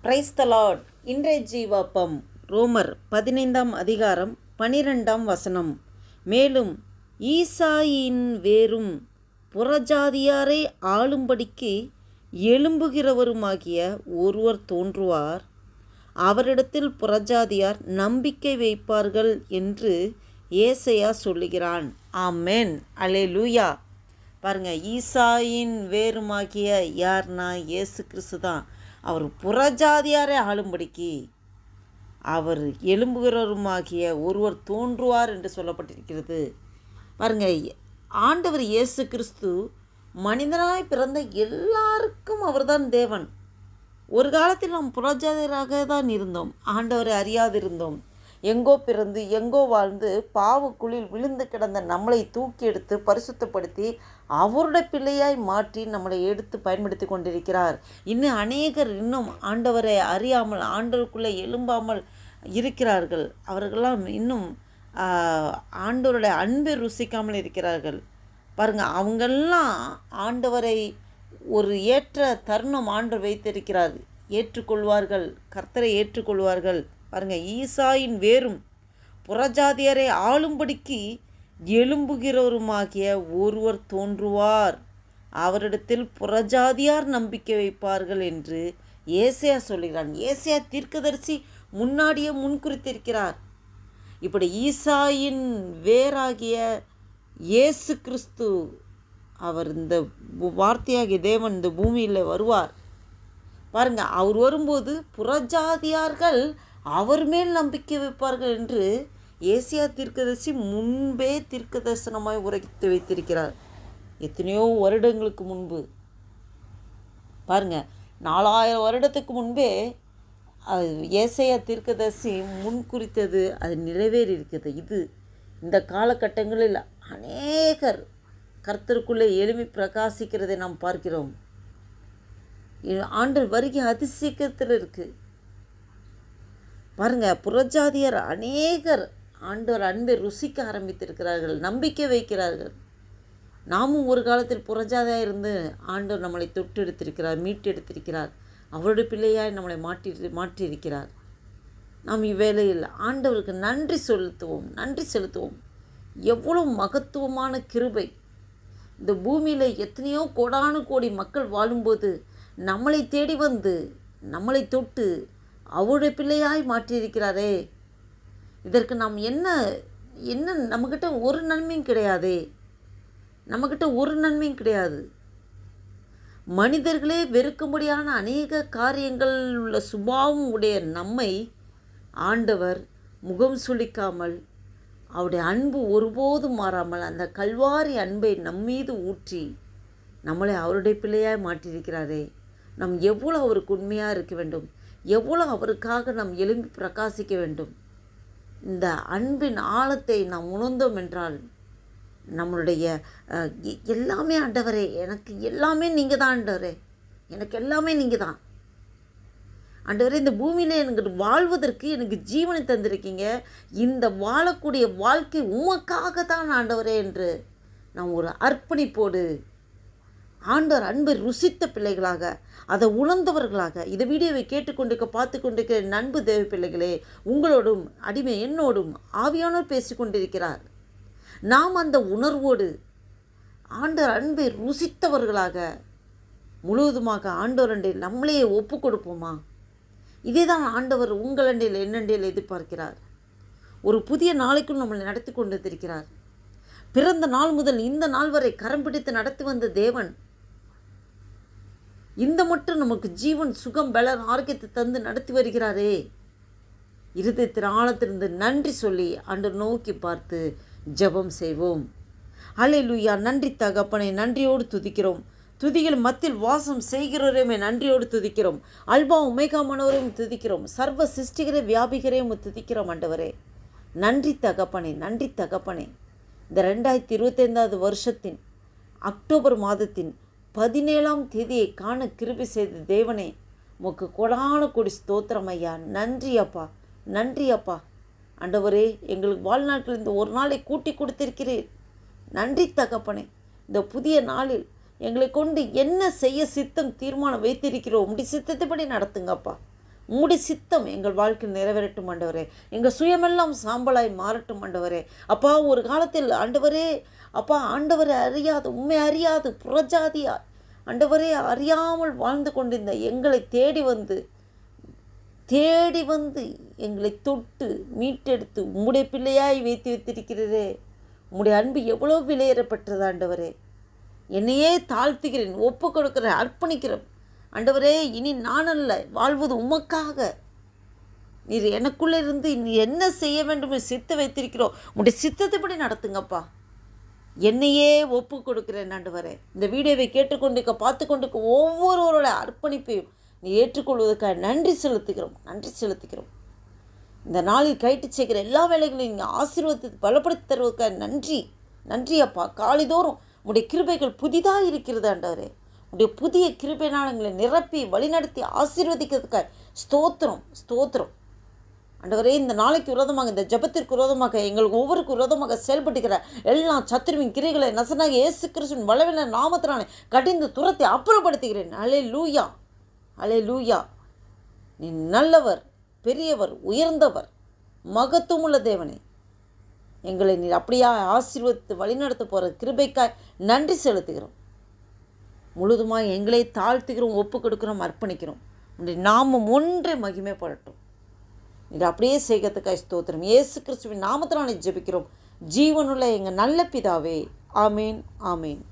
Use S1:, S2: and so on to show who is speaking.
S1: Praise the Lord. இன்றைய ஜீவாப்பம் ரோமர் 15 மேலும் ஈசாயின் வேரும் புறஜாதியாரை ஆளும்படிக்கு எழும்புகிறவருமாகிய ஒருவர் தோன்றுவார், அவரிடத்தில் புறஜாதியார் நம்பிக்கை வைப்பார்கள் என்று ஏசையா சொல்லுகிறான். ஆமென், அல்லேலூயா. பாருங்கள், ஈசாயின் வேருமாகிய யார்னா இயேசு கிறிஸ்து தான். அவர் புறஜாதியாரை ஆளும்படிக்கு அவர் எழும்புகிறவருமாகிய ஒருவர் தோன்றுவார் என்று சொல்லப்பட்டிருக்கிறது. பாருங்கள், ஆண்டவர் இயேசு கிறிஸ்து மனிதனாய் பிறந்த எல்லாருக்கும் அவர்தான் தேவன். ஒரு காலத்தில் நாம் புறஜாதியராக தான் இருந்தோம், ஆண்டவரை அறியாதிருந்தோம். எங்கோ பிறந்து எங்கோ வாழ்ந்து பாவக்குழில் விழுந்து கிடந்த நம்மளை தூக்கி எடுத்து பரிசுத்தப்படுத்தி அவருடைய பிள்ளையாய் மாற்றி நம்மளை எடுத்து பயன்படுத்தி கொண்டிருக்கிறார். இன்னும் அநேகர் இன்னும் ஆண்டவரை அறியாமல் ஆண்டவருக்குள்ளே எழும்பாமல் இருக்கிறார்கள். அவர்களெல்லாம் இன்னும் ஆண்டவருடைய அன்பை ருசிக்காமல் இருக்கிறார்கள். பாருங்கள், அவங்கெல்லாம் ஆண்டவரை ஒரு ஏற்ற தருணம் ஆண்டவர் வைத்திருக்கிறார். ஏற்றுக்கொள்வார்கள், கர்த்தரை ஏற்றுக்கொள்வார்கள். பாருங்கள், ஈசாயின் வேரும் புறஜாதியரை ஆளும்படிக்கு எழும்புகிறவருமாகிய ஒருவர் தோன்றுவார், அவரிடத்தில் புறஜாதியார் நம்பிக்கை வைப்பார்கள் என்று ஏசையா சொல்கிறான். ஏசையா தீர்க்கதரிசி முன்னாடியே முன்குறித்திருக்கிறார். இப்படி ஈசாயின் வேராகிய இயேசு கிறிஸ்து அவர் இந்த வார்த்தையாகிய தேவன் இந்த பூமியில் வருவார். பாருங்கள், அவர் வரும்போது புறஜாதியார்கள் அவர் மேல் நம்பிக்கை வைப்பார்கள் என்று ஏசியா தீர்க்கதரிசி முன்பே தீர்க்க தரிசனமாய் உரைத்து வைத்திருக்கிறார். எத்தனையோ வருடங்களுக்கு முன்பு, பாருங்கள், 4000 வருடத்துக்கு முன்பே ஏசாயா தீர்க்கதரிசி முன் குறித்தது அது நிறைவேறி இருக்கிறது. இந்த காலகட்டங்களில் அநேகர் கர்த்தருக்குள்ளே எழுப்பி பிரகாசிக்கிறதை நாம் பார்க்கிறோம். ஆண்டவர் வருகை அதிசீக்கிரத்தில் இருக்குது. பாருங்கள், புறஜாதியர் அநேகர் ஆண்டவர் அன்பை ருசிக்க ஆரம்பித்திருக்கிறார்கள், நம்பிக்கை வைக்கிறார்கள். நாமும் ஒரு காலத்தில் புறஜாதியாக இருந்து ஆண்டவர் நம்மளை தொட்டு எடுத்திருக்கிறார், மீட்டு எடுத்திருக்கிறார். அவருடைய பிள்ளையாய் நம்மளை மாற்றியிருக்கிறார். நாம் இவ்வேளையில் ஆண்டவருக்கு நன்றி செலுத்துவோம். எவ்வளோ மகத்துவமான கிருபை! இந்த பூமியில் எத்தனையோ கோடானு கோடி மக்கள் வாழும்போது நம்மளை தேடி வந்து நம்மளை தொட்டு அவருடைய பிள்ளையாய் மாற்றியிருக்கிறாரே. இதற்கு நாம் என்ன நம்மக்கிட்ட ஒரு நன்மையும் கிடையாது. மனிதர்களே வெறுக்கும்படியான அநேக காரியங்கள் உள்ள சுபாவம் உடைய நம்மை ஆண்டவர் முகம் சுளிக்காமல், அவருடைய அன்பு ஒருபோதும் மாறாமல் அந்த கல்வாரி அன்பை நம்மீது ஊற்றி நம்மளை அவருடைய பிள்ளையாய் மாற்றியிருக்கிறாரே. நாம் எவ்வளோ அவருக்கு உண்மையாக இருக்க வேண்டும், எவ்வளோ அவருக்காக நாம் எழும்பி பிரகாசிக்க வேண்டும். இந்த அன்பின் ஆழத்தை நாம் உணர்ந்தோம் என்றால் நம்மளுடைய எல்லாமே ஆண்டவரே, எனக்கு எல்லாமே நீங்கள் தான் ஆண்டவரே, எனக்கு எல்லாமே நீங்கள் தான் ஆண்டவரே. இந்த பூமியில் எனக்கு வாழ்வதற்கு எனக்கு ஜீவனை தந்திருக்கீங்க. இந்த வாழக்கூடிய வாழ்க்கை உமக்காக தான் ஆண்டவரே என்று நாம் ஒரு அர்ப்பணிப்போடு ஆண்டவர் அன்பை ருசித்த பிள்ளைகளாக, அதை உணர்ந்தவர்களாக இந்த வீடியோவை பார்த்து கொண்டிருக்கிற நண்பு தேவ பிள்ளைகளே, உங்களோடும் அடிமை என்னோடும் ஆவியானவர் பேசி கொண்டிருக்கிறார். நாம் அந்த உணர்வோடு ஆண்டவர் அன்பை ருசித்தவர்களாக முழுவதுமாக ஆண்டவர் அண்டையில் நம்மளையே ஒப்பு கொடுப்போமா? இதே தான் ஆண்டவர் உங்கள் அண்டையில் என்னண்டையில் எதிர்பார்க்கிறார். ஒரு புதிய நாளைக்குள் நம்மளை நடத்தி கொண்டு இருக்கிறார். பிறந்த நாள் முதல் இந்த நாள் வரை கரம் பிடித்து நடத்தி வந்த தேவன் இந்த மட்டும் நமக்கு ஜீவன், சுகம், பலன், ஆரோக்கியத்தை தந்து நடத்தி வருகிறாரே. இருதயத்தின் ஆழத்திலிருந்து நன்றி சொல்லி ஆண்டவர் நோக்கி பார்த்து ஜெபம் செய்வோம். அல்லேலூயா. நன்றி தகப்பனை, நன்றியோடு துதிக்கிறோம். துதிகள் மத்தியில் வாசம் செய்கிறவரையுமே நன்றியோடு துதிக்கிறோம். அல்பா உமேகா மனோரையும் துதிக்கிறோம். சர்வ சிருஷ்டிகரை வியாபிகரையும் துதிக்கிறோம். ஆண்டவரே நன்றி தகப்பனே. இந்த 2025 வருஷத்தின் அக்டோபர் மாதத்தின் 17ஆம் தேதியை காண கிருபை செய்த தேவனே, உமக்கு கொடான கொடி ஸ்தோத்திரம் ஐயா. நன்றி அப்பா. ஆண்டவரே, எங்களுக்கு வாழ்நாட்கள் இந்த ஒரு நாளை கூட்டி கொடுத்திருக்கிறீர். நன்றி தகப்பனே. இந்த புதிய நாளில் எங்களை கொண்டு என்ன செய்ய சித்தம் தீர்மானம் வைத்திருக்கிறோம், உம்முடைய சித்தத்தைப்படி நடத்துங்கப்பா. உம்முடைய சித்தம் எங்கள் வாழ்க்கையில் நிறைவேறட்டும் ஆண்டவரே. எங்கள் சுயமெல்லாம் சாம்பலாய் மாறட்டும் ஆண்டவரே. அப்பா, ஒரு காலத்தில் ஆண்டவரே, அப்பா ஆண்டவரை அறியாது, உண்மை அறியாது, புறஜாதியா ஆண்டவரே அறியாமல் வாழ்ந்து கொண்டிருந்த எங்களை தேடி வந்து எங்களை தொட்டு மீட்டெடுத்து உம்முடைய பிள்ளையாய் வைத்திருக்கிறீரே. உம்முடைய அன்பு எவ்வளோ விலையேறப்பட்டது ஆண்டவரே. என்னையே தாழ்த்துகிறேன், ஒப்பு கொடுக்கிறேன், அர்ப்பணிக்கிறேன் ஆண்டவரே. இனி நான் அல்ல, வாழ்வது உமக்காக. நீர் எனக்குள்ளே இருந்து நீ என்ன செய்ய வேண்டும் சித்த வைத்திருக்கிறோம், உங்களுடைய சித்தத்தைப்படி நடத்துங்கப்பா. என்னையே ஒப்பு கொடுக்கிறேன் ஆண்டவரே. இந்த வீடியோவை கேட்டுக்கொண்டிருக்க பார்த்து கொண்டிருக்க ஒவ்வொருவரோட அர்ப்பணிப்பையும் நீ ஏற்றுக்கொள்வதற்காக நன்றி செலுத்துகிறோம். இந்த நாளில் கைட்டு செய்கிற எல்லா வேலைகளையும் நீங்கள் ஆசீர்வாதத்தை பலப்படுத்தி தருவதற்காக நன்றி அப்பா. காலைதோறும் உடைய கிருபைகள் புதிதாக இருக்கிறது ஆண்டவரே. உடைய புதிய கிருபையினால் எங்களை நிரப்பி வழிநடத்தி ஆசீர்வதிக்கிறதுக்காக ஸ்தோத்திரம் ஆண்டவரே. இந்த நாளைக்கு விரோதமாக, இந்த ஜெபத்திற்கு விரோதமாக, எங்களுக்கு ஒவ்வொருக்கு விரோதமாக செயல்பட்டுக்கிற எல்லா சத்துருவின் கிரைகளை நசனாக இயேசு கிறிஸ்துவின் வல்லமையான நாமத்தினாலே கடிந்து துரத்தி அப்புறப்படுத்துகிறேன். அல்லேலூயா. நீ நல்லவர், பெரியவர், உயர்ந்தவர், மகத்துவமுள்ள தேவனே. எங்களை நீர் அப்படியா ஆசீர்வதித்து வழிநடத்த போகிற கிருபைக்காய் நன்றி செலுத்துகிறோம். முழுதுமாக எங்களை தாழ்த்துகிறோம், ஒப்பு கொடுக்கிறோம், அர்ப்பணிக்கிறோம். உன்னுடைய நாமம் ஒன்றே மகிமைப்படட்டும். இது அப்படியே செய்கிறதுக்காக ஸ்தோத்திரம். இயேசு கிறிஸ்துவின் நாமத்தினாலே ஜெபிக்கிறோம் ஜீவனுள்ள எங்கள் நல்ல பிதாவே. ஆமேன்.